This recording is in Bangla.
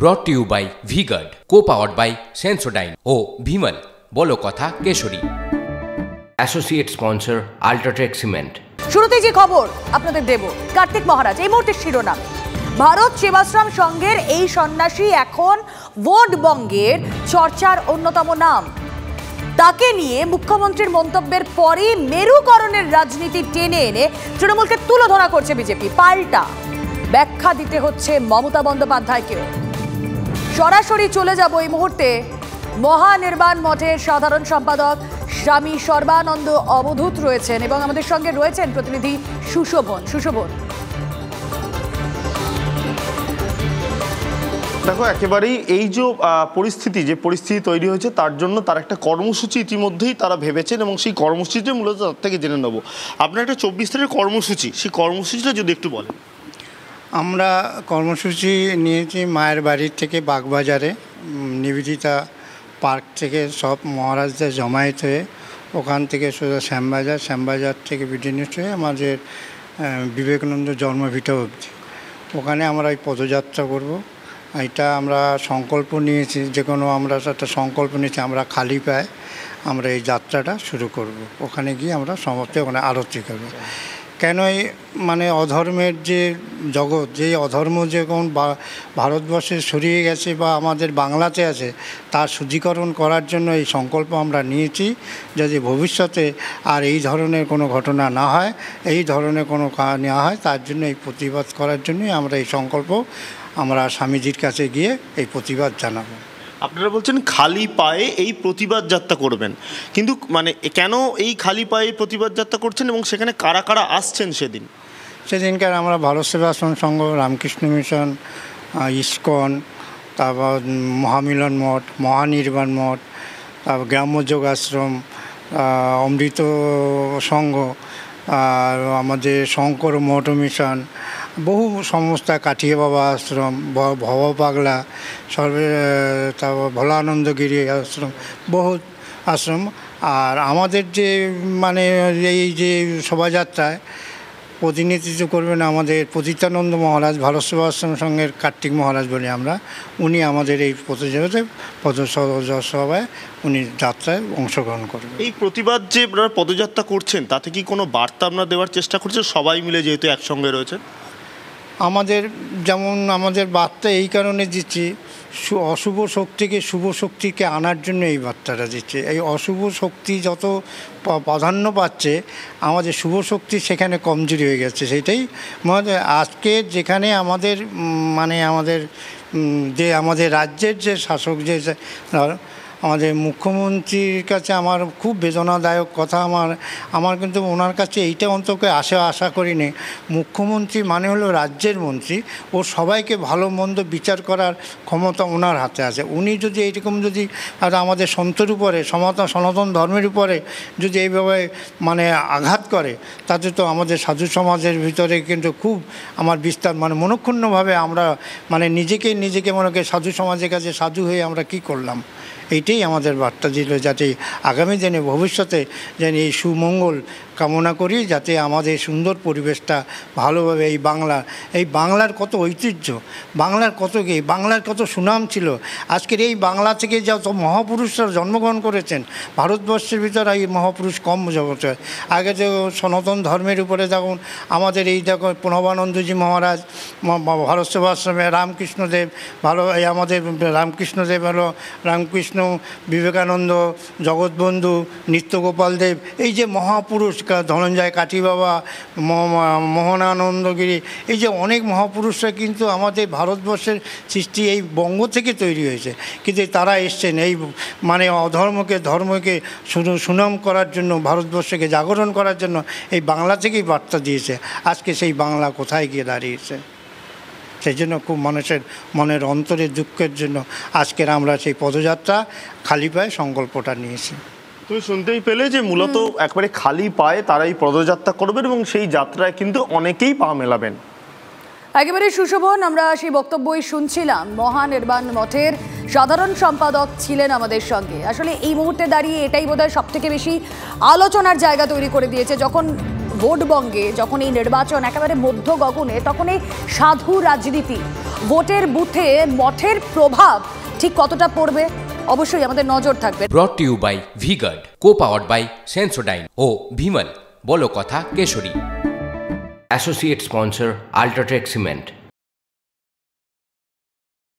ব্রট to you by V-Guard, co-powered by Sensodyne ও ভিমল বলো কথা Kesari. Associate sponsor UltraTech cement. শুরুতেই যে খবর আপনাদের দেব, কার্তিক মহারাজ এই মুহূর্তে শিরোনাম। ভারত সেবাশ্রম সংঘের এই সন্ন্যাসী এখন ভোট বঙ্গের চর্চার অন্যতম নাম। তাকে নিয়ে মুখ্যমন্ত্রীর মন্তব্যের পরই মেরুকরণের রাজনীতি টেনে এনে তৃণমূলকে তুলোধনা করছে বিজেপি। পাল্টা ব্যাখ্যা দিতে হচ্ছে মমতা বন্দ্যোপাধ্যায়কেও। সরাসরি চলে যাব এই মুহূর্তে মহানির্বাণ মঠের সাধারণ সম্পাদক স্বামী সর্বানন্দ অবধূত রয়েছেন এবং আমাদের সঙ্গে রয়েছেন প্রতিনিধি সুশোভন। দেখো, একেবারেই এই যে পরিস্থিতি তৈরি হয়েছে তার জন্য তার একটা কর্মসূচি ইতিমধ্যেই তারা ভেবেছেন এবং সেই কর্মসূচিটা মূলত তার থেকে জেনে নেব। আপনার একটা 24 তারিখের কর্মসূচি, সেই কর্মসূচিটা যদি একটু বলেন। আমরা কর্মসূচি নিয়েছি মায়ের বাড়ির থেকে বাগবাজারে নিবেদিতা পার্ক থেকে সব মহারাজদের জমায়েত হয়ে ওখান থেকে সোজা শ্যামবাজার থেকে বিডিনিউজ হয়ে আমাদের বিবেকানন্দ জন্মভিটা অবধি ওখানে আমরা এই পদযাত্রা করব। এটা আমরা সংকল্প নিয়েছি, যে কোনো আমরা একটা সংকল্প নিয়েছি, আমরা খালি পায়ে আমরা এই যাত্রাটা শুরু করব। ওখানে গিয়ে আমরা সমাপ্তি ওখানে আরতি করব। কেন এই অধর্মের যে জগৎ, যেই অধর্ম যেমন ভারতবর্ষে ছড়িয়ে গেছে বা আমাদের বাংলাতে আছে, তার শুদ্ধিকরণ করার জন্য এই সংকল্প আমরা নিয়েছি, যাতে ভবিষ্যতে আর এই ধরনের কোনো ঘটনা না হয়, এই ধরনের কোনো নেওয়া হয়, তার জন্য এই প্রতিবাদ করার জন্যই আমরা এই সংকল্প আমরা স্বামীজির কাছে গিয়ে এই প্রতিবাদ জানাবো। আপনারা বলছেন খালি পায়ে এই প্রতিবাদ যাত্রা করবেন, কিন্তু কেন এই খালি পায়ে প্রতিবাদ যাত্রা করছেন এবং সেখানে কারা কারা আসছেন? সেদিনকার আমরা ভারত সেবাশ্রম সংঘ, রামকৃষ্ণ মিশন, ইস্কন, তারপর মহামিলন মঠ, মহানির্বাণ মঠ, তারপর গ্রাম্য যোগ আশ্রম, অমৃত সংঘ, আর আমাদের শঙ্কর মঠ মিশন, বহু সংস্থা, কাঠিয়া বাবা আশ্রম, ভব পাগলা, তারপর ভোলানন্দগিরি আশ্রম, বহু আশ্রম। আর আমাদের যে এই যে শোভাযাত্রায় প্রতিনিধিত্ব করবেন আমাদের পতিতানন্দ মহারাজ, ভারত সেবাশ্রম সংঘের কার্তিক মহারাজ বলি আমরা, উনি আমাদের এই পদসভায় উনি যাত্রায় অংশগ্রহণ করবেন। এই প্রতিবাদ যে আপনারা পদযাত্রা করছেন, তাতে কি কোনো বার্তা আপনারা দেওয়ার চেষ্টা করছেন সবাই মিলে, যেহেতু একসঙ্গে রয়েছেন? আমাদের বার্তা এই কারণে দিচ্ছি, অশুভ শক্তিকে শুভ শক্তিকে আনার জন্য এই বার্তাটা দিচ্ছে। এই অশুভ শক্তি যত প্রাধান্য পাচ্ছে, আমাদের শুভ শক্তি সেখানে কমজোরি হয়ে গেছে। সেটাই আজকে যেখানে আমাদের আমাদের রাজ্যের যে শাসক, যে আমাদের মুখ্যমন্ত্রীর কাছে আমার খুব বেদনাদায়ক কথা, আমার কিন্তু ওনার কাছে এইটা অন্তকে আশা করিনি। মুখ্যমন্ত্রী হলো রাজ্যের মন্ত্রী, ও সবাইকে ভালো মন্দ বিচার করার ক্ষমতা ওনার হাতে আছে। উনি যদি এইরকম যদি আমাদের সন্তের উপরে, সনাতন ধর্মের উপরে যদি এইভাবে আঘাত করে, তাতে তো আমাদের সাধু সমাজের ভিতরে কিন্তু খুব আমার বিস্তার মনক্ষুণ্ণভাবে আমরা নিজেকে মনে করি সাধু সমাজের কাছে সাধু হয়ে আমরা কি করলাম। এইটাই আমাদের বার্তা দিল, যাতে আগামী দিনে ভবিষ্যতে যেন এই সুমঙ্গল কামনা করি, যাতে আমাদের সুন্দর পরিবেশটা ভালোভাবে এই বাংলার কত ঐতিহ্য, বাংলার কত সুনাম ছিল। আজকের এই বাংলা থেকে যত মহাপুরুষরা জন্মগ্রহণ করেছেন, ভারতবর্ষের ভিতরে এই মহাপুরুষ কম জগতে। আগে যে সনাতন ধর্মের উপরে যখন আমাদের এই দেখো প্রণবানন্দজি মহারাজ, ভারত সেবাশ্রমে রামকৃষ্ণদেব, আমাদের রামকৃষ্ণদেব হলো রামকৃষ্ণ, বিবেকানন্দ, জগৎবন্ধু, নিত্যগোপাল দেব, এই যে মহাপুরুষ, ধনঞ্জয় কাঠি বাবা, মোহনানন্দগিরি, এই যে অনেক মহাপুরুষরা কিন্তু আমাদের ভারতবর্ষের সৃষ্টি এই বঙ্গ থেকে তৈরি হয়েছে। কিন্তু তারা এসছেন এই ধর্মকে সুনাম করার জন্য, ভারতবর্ষকে জাগরণ করার জন্য এই বাংলা থেকেই বার্তা দিয়েছে। আজকে সেই বাংলা কোথায় গিয়ে দাঁড়িয়েছে? সেই জন্য খুব মানুষের মনের অন্তরের দুঃখের জন্য আজকের আমরা সেই পদযাত্রা খালি পায়ে সংকল্পটা নিয়েছি। তুমি শুনতেই পেলে যে মূলত একবারে খালি পায়ে তারা এই পদযাত্রা করবেন এবং সেই যাত্রায় কিন্তু অনেকেই পা মেলাবেন। একেবারে সুশোভন, আমরা সেই বক্তব্যই শুনছিলাম। মহানির্বাণ মঠের সাধারণ সম্পাদক ছিলেন আমাদের সঙ্গে। আসলে এই মুহূর্তে দাঁড়িয়ে এটাই বোধহয় সব থেকে বেশি আলোচনার জায়গা তৈরি করে দিয়েছে, যখন ভোট বঙ্গে যখন এই নির্বাচন একেবারে মধ্য গগনে, তখন এই সাধু রাজনীতি, ভোটের বুথে মঠের প্রভাব ঠিক কতটা পড়বে অবশ্যই আমাদের নজর থাকবে। Brought to you by V-Guard, co-powered by Sensodyne ও ভিমল, বলো কথা Kesari. Associate sponsor UltraTech cement.